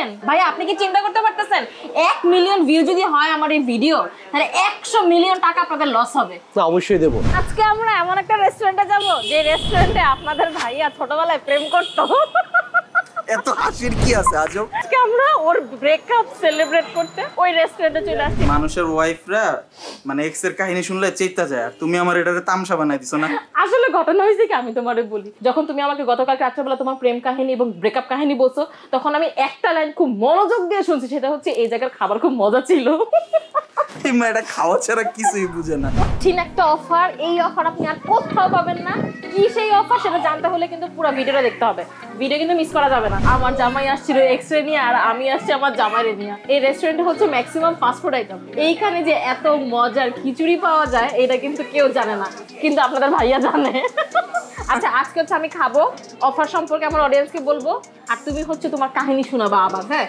দেখেন ভাই, আপনি কি চিন্তা করতে পারতেছেন 1 মিলিয়ন ভিউ যদি হয় আমার এই ভিডিও, তাহলে 100 মিলিয়ন টাকা আপনাদের লস হবে। না অবশ্যই দেব। আজকে আমরা এমন একটা রেস্টুরেন্টে যাব যে রেস্টুরেন্টে আপনাদের ভাইয়া ছোটবেলায় প্রেম করতো। এত হাসির কি আছে আজব? আজকে আমরা ওর ব্রেকআপ সেলিব্রেট করতে ওই রেস্টুরেন্টে চলে আসছি। মানুষের ওয়াইফরা মানে এক্স এর কাহিনী শুনলে চেতা যায়, আর তুমি আমার এটারে তামসা বানাই দিছো না। আসলে ঘটনা হয়েছে কি, আমি তোমারে বলি, যখন তুমি আমাকে গতকাল রাত্রেবেলা তোমার প্রেম কাহিনী এবং ব্রেকআপ কাহিনী বলছো, তখন আমি একটা লাইন খুব মনোযোগ দিয়ে শুনছি, সেটা হচ্ছে এই জায়গার খাবার খুব মজা ছিল। এই মেয়েটা খাওয়া ছাড়া কিছুই বুঝে না। ঠিক একটা অফার, এই অফার আপনি আর কোথাও পাবেন না। কি সেই অফার সেটা জানতে হলে কিন্তু পুরো ভিডিওটা দেখতে হবে, ভিডিও কিন্তু মিস করা যাবে না। আমার জামাই আসছিল এক্স-রে নিয়ে, আর আমি আসছি আমার জামাইরে নিয়ে। এই রেস্টুরেন্টে হচ্ছে ম্যাক্সিমাম ফাস্টফুড আইটেম। এইখানে যে এত মজার খিচুড়ি পাওয়া যায় এটা কিন্তু কেউ জানে না, কিন্তু আপনাদের ভাইয়া জানে। আচ্ছা, আজকে হচ্ছে আমি খাবো, অফার সম্পর্কে আমার অডিয়েন্সকে বলবো, আর তুমি হচ্ছে তোমার কাহিনী শোনাবা আবার। হ্যাঁ,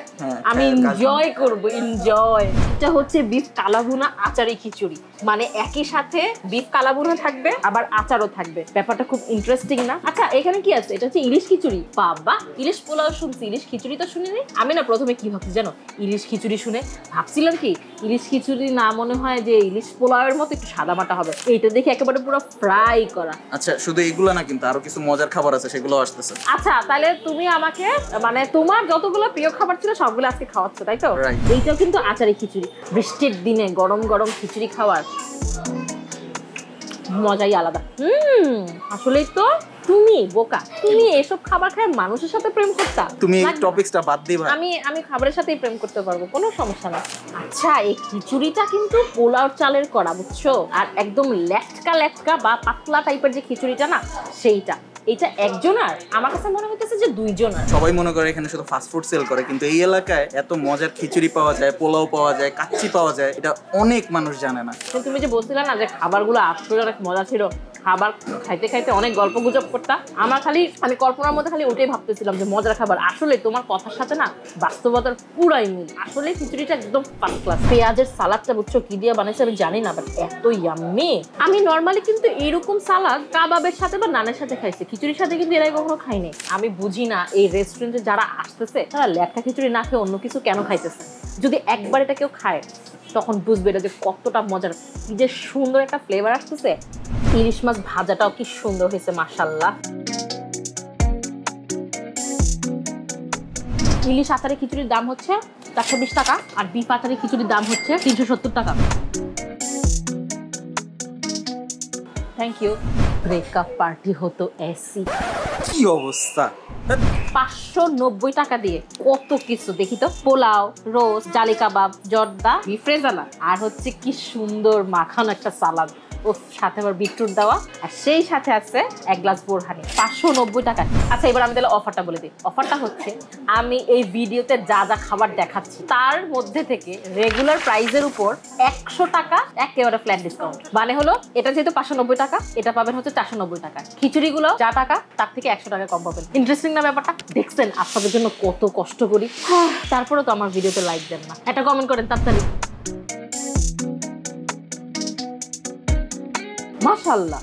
আমি এনজয় করবো, এনজয়। এটা হচ্ছে বিফ কালাভুনা আচারি খিচুড়ি, মানে একই সাথে বিফ কালাভুনা থাকবে আবার আচারও থাকবে। ব্যাপারটা খুব ইন্টারেস্টিং না? আচ্ছা, এখানে কি আছে? এটা হচ্ছে ইলিশ খিচুড়ি। বাবা, ইলিশ পোলাও শুনছি, ইলিশ খিচুড়ি তো শুনিনি। আমি না প্রথমে কি ভাবছি জানো, ইলিশ খিচুড়ি শুনে ভাবছিলাম কি ইলিশ খিচুড়ি না, মনে হয় যে ইলিশ পোলাওয়ের মতো একটু সাদা মাটা হবে। এইটা দেখে একেবারে পুরো ফ্রাই করা। আচ্ছা, শুধু এগুলো না, কিন্তু আরো কিছু মজার খাবার আছে, সেগুলো আসতেছে। আচ্ছা, তাহলে তুমি আমাকে মানে তোমার যতগুলো প্রিয় খাবার ছিল সবগুলো আজকে খাওয়াচ্ছ, তাই তো? এইটাও কিন্তু আচারি খিচুড়ি। বৃষ্টির দিনে গরম গরম খিচুড়ি খাওয়ার মজাই আলাদা। আসলেই তো তুমি বোকা, তুমি এসব খাবার খায় মানুষের সাথে প্রেম করতা। তুমি এই টপিকটা বাদ দিবা। আমি খাবারের সাথেই প্রেম করতে পারবো, কোনো সমস্যা না। আচ্ছা, এই খিচুড়িটা কিন্তু পোলাও চালের করা, বুঝছো? আর একদম লেটকা বা পাতলা টাইপের যে খিচুড়িটা না, সেইটা। এটা একজনের, আমার কাছে মনে হইতেছে যে দুইজনের। সবাই মনে করে এখানে শুধু ফাস্ট ফুড সেল করে, কিন্তু এই এলাকায় এত মজার খিচুড়ি পাওয়া যায়, পোলাও পাওয়া যায়, কাচ্চি পাওয়া যায়, এটা অনেক মানুষ জানে না। তুমি যে বলছিলে না যে খাবারগুলো আসলে অনেক মজা ছিল, খাবার খাইতে খাইতে অনেক গল্প গুজব করতাম, আমি কল্পনার মধ্যে খালি ওটাই ভাবতেছিলাম যে মজার খাবার। আসলে তোমার কথার সাথে না বাস্তবতার পুরাই মিল। আসলে খিচুড়িটা একদম ফার্স্ট ক্লাস। পেঁয়াজের সালাদটা বুঝছো কি দিয়ে বানাইছে আমি জানি না, বাট এত ইয়াম্মি। আমি নর্মালি কিন্তু এরকম সালাদ কাবাবের সাথে বা নানের সাথে খাইছি, খিচুড়ির সাথে কিন্তু এরাই কখনো খাইনি। আমি বুঝি না এই রেস্টুরেন্টে যারা আসতেছে তারা লেটকা খিচুড়ি না খেয়ে অন্য কিছু কেন খাইতেছে। যদি একবার এটা কেউ খায় তখন বুঝবে এটা যে কতটা মজার, কি যে সুন্দর একটা ফ্লেভার আসতেছে। ইলিশ মাছ ভাজাটাও কি সুন্দর হয়েছে, মাশাআল্লাহ। ইলিশ আচারি খিচুড়ির দাম হচ্ছে 420 টাকা, আর বিফ আচারি খিচুড়ির দাম হচ্ছে 370 টাকা। Thank you. ব্রেকআপ পার্টি হতো এসি। কি অবস্থা! 590 টাকা দিয়ে কত কিছু দেখি তো, পোলাও, রোস্ট, জালি কাবাব, জর্দা, বিফ রেজালা, আর হচ্ছে কি সুন্দর মাখানো একটা সালাদ, ও সাথে আবার বিটরুট দেওয়া, আর সেই সাথে আছে এক গ্লাস বোরহানি। 590 টাকা। আচ্ছা, এবার আমি তাহলে অফারটা বলে দিই। অফারটা হচ্ছে আমি এই ভিডিওতে যা যা খাবার দেখাচ্ছি তার মধ্যে থেকে রেগুলার প্রাইসের উপর 100 টাকা একেবারে ফ্ল্যাট ডিসকাউন্ট। মানে হলো এটা যেহেতু 590 টাকা, এটা পাবেন হচ্ছে 490 টাকা। খিচুড়িগুলো যা টাকা তার থেকে 100 টাকা কম পাবেন। ইন্টারেস্টিং না ব্যাপারটা? দেখছেন আপনাদের জন্য কত কষ্ট করি, তারপরে তো আমার ভিডিওতে লাইক দেন না। একটা কমেন্ট করেন তাড়াতাড়ি। মাশাআল্লাহ,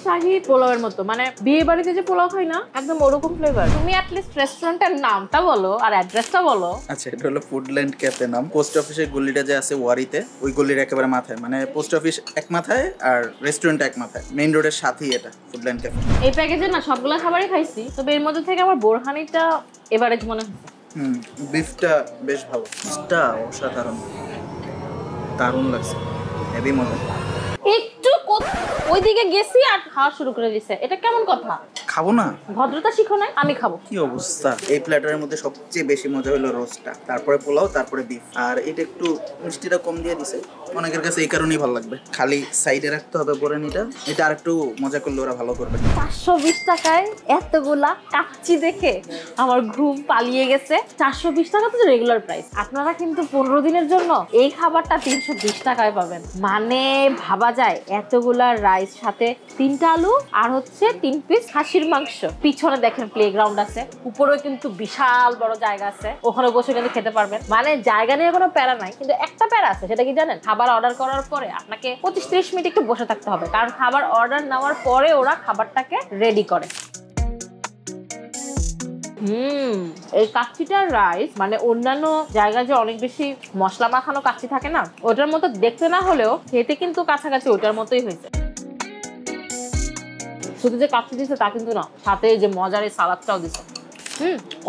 শাহি পোলাওয়ের মতো, মানে বিয়ে বাড়িতে যে পোলাও খাই না, একদম ওরকম ফ্লেভার। তুমি অ্যাটলিস্ট রেস্টুরেন্টের নামটা বলো আর অ্যাড্রেসটা বলো। আচ্ছা, এটা হলো ফুডল্যান্ড ক্যাফে নাম। পোস্ট অফিসের গলিটা যে আছে ওয়ারিতে, ওই গলির একেবারে মাথায়, মানে পোস্ট অফিস এক মাথায় আর রেস্টুরেন্ট এক মাথায়, মেইন রোডের সাথেই এটা ফুডল্যান্ড ক্যাফে। এই প্যাকেজে না সবগুলা খাবারই খাইছি, তবে এর মধ্যে থেকে আমার বোরহানিটা এভারেজ মনে হচ্ছে। বিফটা বেশ ভালো, এটা অসাধারণ, দারুণ লাগছে, হেভি মজা। একটু ওইদিকে গেছি আর খাওয়া শুরু করে দিছে, এটা কেমন কথা? খাবো না? ভদ্রতা শিখো না। আমি খাবো। কি অবস্থা! এই প্ল্যাটারের মধ্যে সবচেয়ে বেশি মজা হলো রোস্টটা, তারপরে পোলাও, তারপরে বিফ, আর এটা একটু মিষ্টিটা কম দিয়ে দিছে। অনেকের কাছে এই কারণেই ভালো লাগবে, খালি সাইডে রাখতে হবে বোরহানিটা, এটা আর একটু মজা করলে ওরা ভালো করবে। 420 টাকায় এতগুলা কাচ্চি দেখে আমার ঘুম পালিয়ে গেছে। 420 টাকা তো রেগুলার প্রাইস। আপনারা কিন্তু 15 দিনের জন্য এই খাবারটা 320 টাকায় পাবেন। মানে ভাবা যায় এতগুলা রাইস, সাথে 3টা আলু, আর হচ্ছে 3 পিস খাসির মাংস। পিছনে দেখেন প্লেগ্রাউন্ড আছে, উপরেও কিন্তু বিশাল বড় জায়গা আছে, ওখানে বসে কিন্তু খেতে পারবেন। মানে জায়গা নিয়ে কোনো প্যারা নাই, কিন্তু একটা প্যারা আছে, সেটা কি জানেন? খাবার অর্ডার করার পরে আপনাকে 25-30 মিনিট একটু বসে থাকতে হবে, কারণ খাবার অর্ডার নেওয়ার পরে ওরা খাবারটাকে রেডি করে। এই কাচ্চিটার রাইস মানে অন্যান্য জায়গায় যে অনেক বেশি মশলা মাখানো কাচ্চি থাকে না, ওটার মতো দেখতে না হলেও খেতে কিন্তু কাছাকাছি ওটার মতোই হয়েছে। শুধু যে কাচ্চি দিচ্ছে তা কিন্তু না, সাথে যে মজার এই সালাদটাও দিচ্ছে।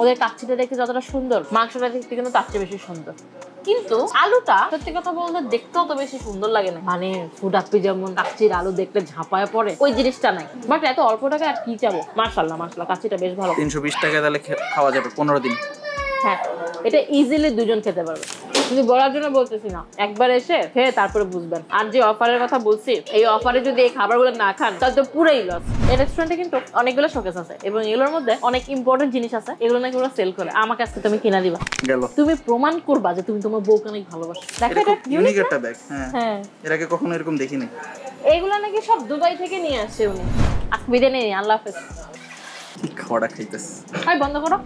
ওদের কাচ্চিটা দেখতে যতটা সুন্দর, মাংসটা দেখতে কিন্তু তার চেয়ে বেশি সুন্দর। কিন্তু আলুটা সত্যি কথা বলতে দেখতেও তো বেশি সুন্দর লাগে না, মানে ফুডাপ্পি যেমন কাচ্চির আলু দেখলে ঝাঁপায় পড়ে, ওই জিনিসটা নাই। বাট এত অল্প টাকা আর কি চাবো। মাশাআল্লাহ মাশাআল্লাহ, কাচ্চিটা বেশ ভালো। 320 টাকা তাহলে খাওয়া যাবে 15 দিন। হ্যাঁ, এটা ইজিলি দুজন খেতে পারবে। কিন্তু বলার জন্য বলতেছি না, একবার এসে খেয়ে তারপরে বুঝবেন। আর যে অফারের কথা বলছি, এই অফারে যদি এই খাবারগুলো না খান তাহলে তো পুরোই লস। এই রেস্টুরেন্টে কিন্তু অনেকগুলো শোকেস আছে এবং এগুলোর মধ্যে অনেক ইম্পর্টেন্ট জিনিস আছে, এগুলো নাকি ওরা সেল করে। আমাকে আজকে তুমি কিনা দিবা, তুমি প্রমাণ করবা যে তুমি তোমার বউকে অনেক ভালোবাসো। দেখো এটা ইউনিক একটা ব্যাগ। হ্যাঁ, এর আগে কখনো এরকম দেখিনি। এগুলো নাকি সব দুবাই থেকে নিয়ে আসছে উনি। আজকে বিদায় নেই, আল্লাহ হাফেজ। খাওয়াটা খাইতেছ, বন্ধ করো।